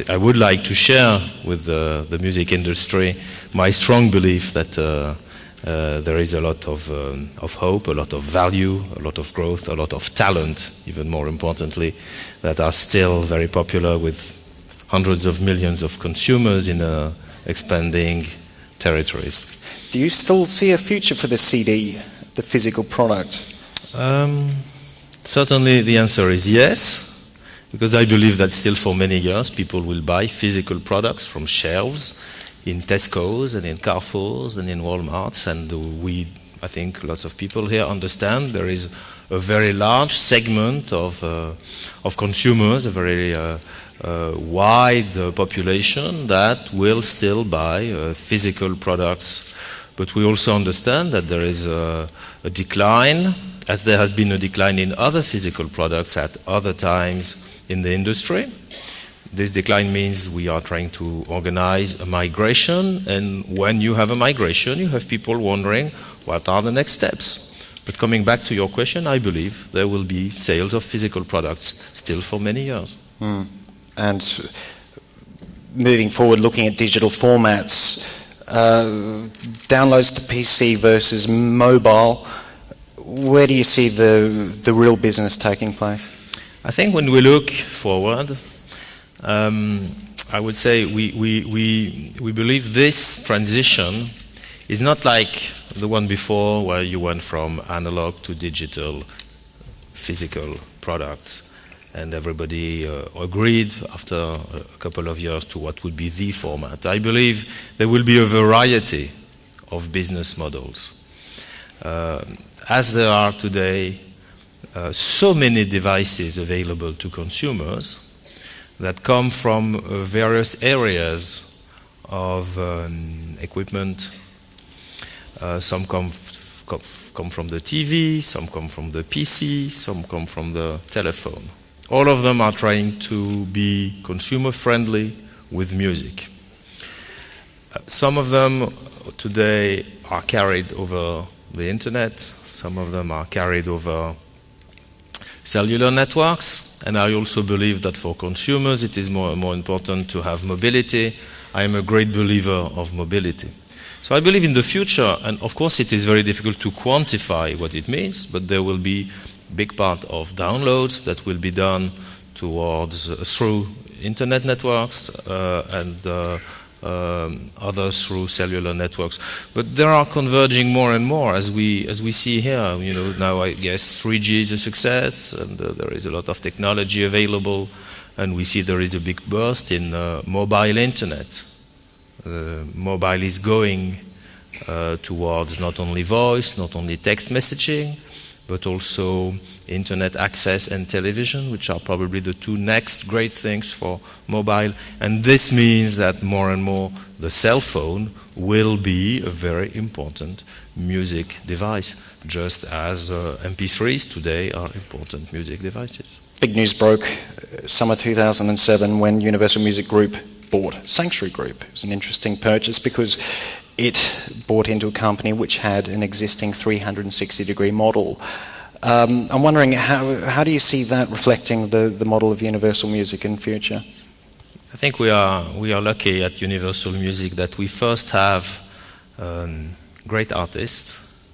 I would like to share with the music industry my strong belief that there is a lot of hope, a lot of value, a lot of growth, a lot of talent, even more importantly, that are still very popular with hundreds of millions of consumers in expanding territories. Do you still see a future for the CD, the physical product? Certainly the answer is yes. Because I believe that still for many years people will buy physical products from shelves in Tesco's and in Carrefour's and in Walmart's, and I think lots of people here understand there is a very large segment of consumers, a very wide population that will still buy physical products. But we also understand that there is a decline, as there has been a decline in other physical products at other times in the industry. This decline means we are trying to organize a migration, and when you have a migration, you have people wondering what are the next steps. But coming back to your question, I believe there will be sales of physical products still for many years. And moving forward, looking at digital formats, downloads to PC versus mobile, where do you see the real business taking place? I think when we look forward, I would say we believe this transition is not like the one before, where you went from analog to digital physical products, and everybody agreed after a couple of years to what would be the format. I believe there will be a variety of business models. As there are today so many devices available to consumers that come from various areas of equipment. Some come from the TV, some come from the PC, some come from the telephone. All of them are trying to be consumer friendly with music. Some of them today are carried over the internet, some of them are carried over cellular networks, and I also believe that for consumers it is more and more important to have mobility. I am a great believer of mobility. So I believe in the future, and of course it is very difficult to quantify what it means, but there will be a big part of downloads that will be done through internet networks and others through cellular networks. But they are converging more and more, as we see here. You know, now I guess 3G is a success, and there is a lot of technology available, and we see there is a big burst in mobile internet. Mobile is going towards not only voice, not only text messaging, but also internet access and television, which are probably the two next great things for mobile. And this means that more and more the cell phone will be a very important music device, just as MP3s today are important music devices. Big news broke summer 2007 when Universal Music Group bought Sanctuary Group. It was an interesting purchase because it bought into a company which had an existing 360-degree model. I'm wondering, how do you see that reflecting the model of Universal Music in future? I think we are lucky at Universal Music that we first have great artists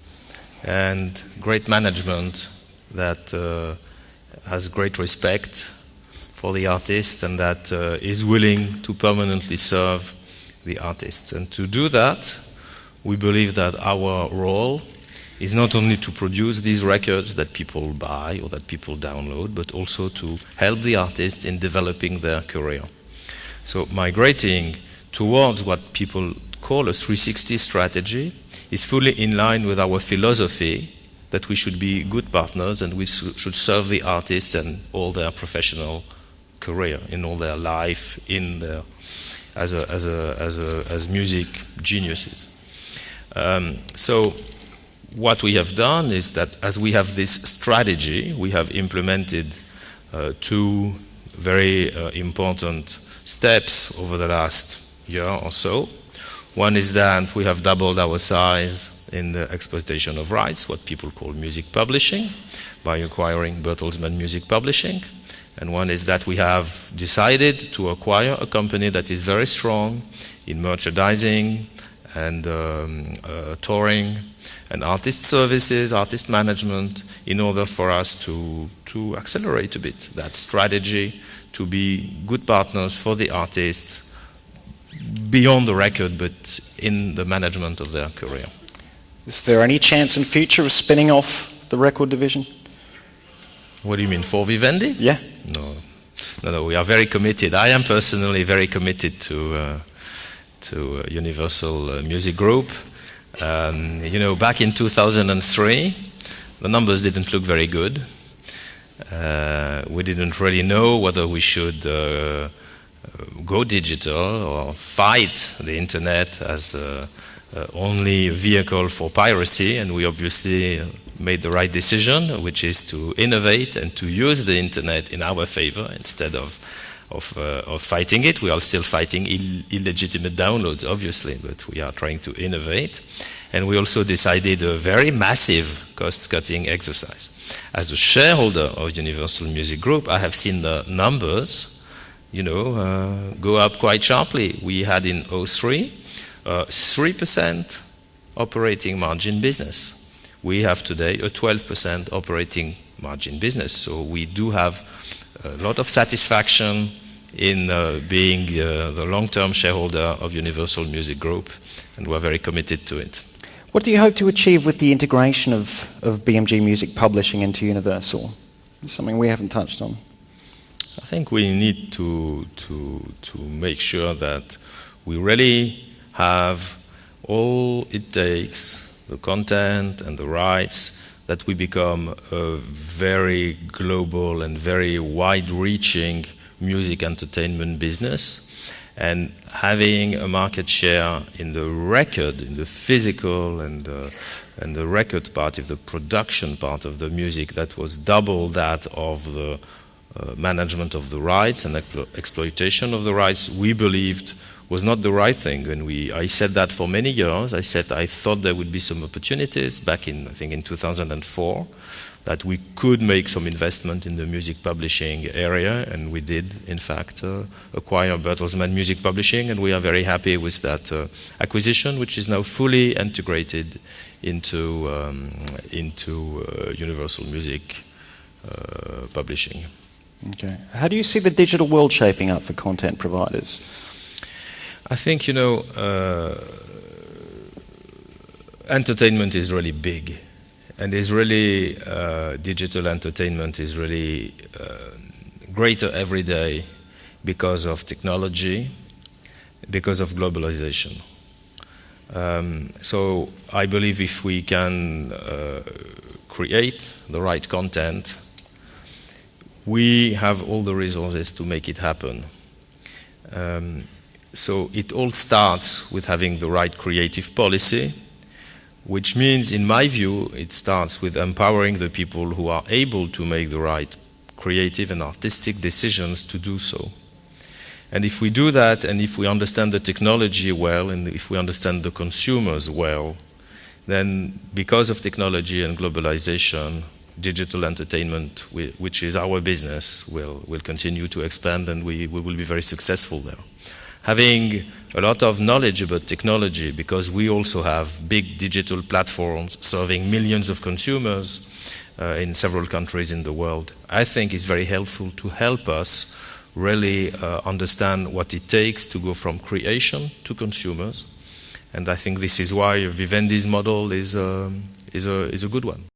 and great management that has great respect for the artist and that is willing to permanently serve the artists. And to do that, we believe that our role is not only to produce these records that people buy or that people download, but also to help the artists in developing their career. So migrating towards what people call a 360 strategy is fully in line with our philosophy that we should be good partners and we should serve the artists and all their professional career, in all their life, as music geniuses. So what we have done is that as we have this strategy, we have implemented two very important steps over the last year or so. One is that we have doubled our size in the exploitation of rights, what people call music publishing, by acquiring Bertelsmann Music Publishing. And one is that we have decided to acquire a company that is very strong in merchandising and touring and artist services, artist management, in order for us to accelerate a bit that strategy, to be good partners for the artists beyond the record, but in the management of their career. Is there any chance in future of spinning off the record division? What do you mean, for Vivendi? Yeah. No, we are very committed. I am personally very committed to Universal Music Group. Back in 2003, the numbers didn't look very good. We didn't really know whether we should go digital or fight the internet as only a vehicle for piracy, and we obviously made the right decision, which is to innovate and to use the internet in our favor instead of fighting it. We are still fighting illegitimate downloads, obviously, but we are trying to innovate. And we also decided a very massive cost-cutting exercise. As a shareholder of Universal Music Group, I have seen the numbers, go up quite sharply. We had in 2003 3% operating margin business. We have today a 12% operating margin business. So we do have a lot of satisfaction in being the long-term shareholder of Universal Music Group, and we're very committed to it. What do you hope to achieve with the integration of BMG Music Publishing into Universal? It's something we haven't touched on. I think we need to make sure that we really have all it takes, the content and the rights, that we become a very global and very wide-reaching music entertainment business, and having a market share in the record, in the physical and the record part, of the production part of the music, that was double that of the management of the rights and exploitation of the rights, we believed was not the right thing. And I said that for many years. I said I thought there would be some opportunities back in, I think in 2004, that we could make some investment in the music publishing area, and we did, in fact, acquire Bertelsmann Music Publishing, and we are very happy with that acquisition, which is now fully integrated into Universal Music Publishing. Okay. How do you see the digital world shaping up for content providers? I think, entertainment is really big. And digital entertainment is really greater every day because of technology, because of globalization. So I believe if we can create the right content, we have all the resources to make it happen. So it all starts with having the right creative policy, which means, in my view, it starts with empowering the people who are able to make the right creative and artistic decisions to do so. And if we do that, and if we understand the technology well, and if we understand the consumers well, then because of technology and globalization, digital entertainment, which is our business, will continue to expand, and we will be very successful there. Having a lot of knowledge about technology, because we also have big digital platforms serving millions of consumers in several countries in the world, I think is very helpful to help us really understand what it takes to go from creation to consumers. And I think this is why Vivendi's model is a good one.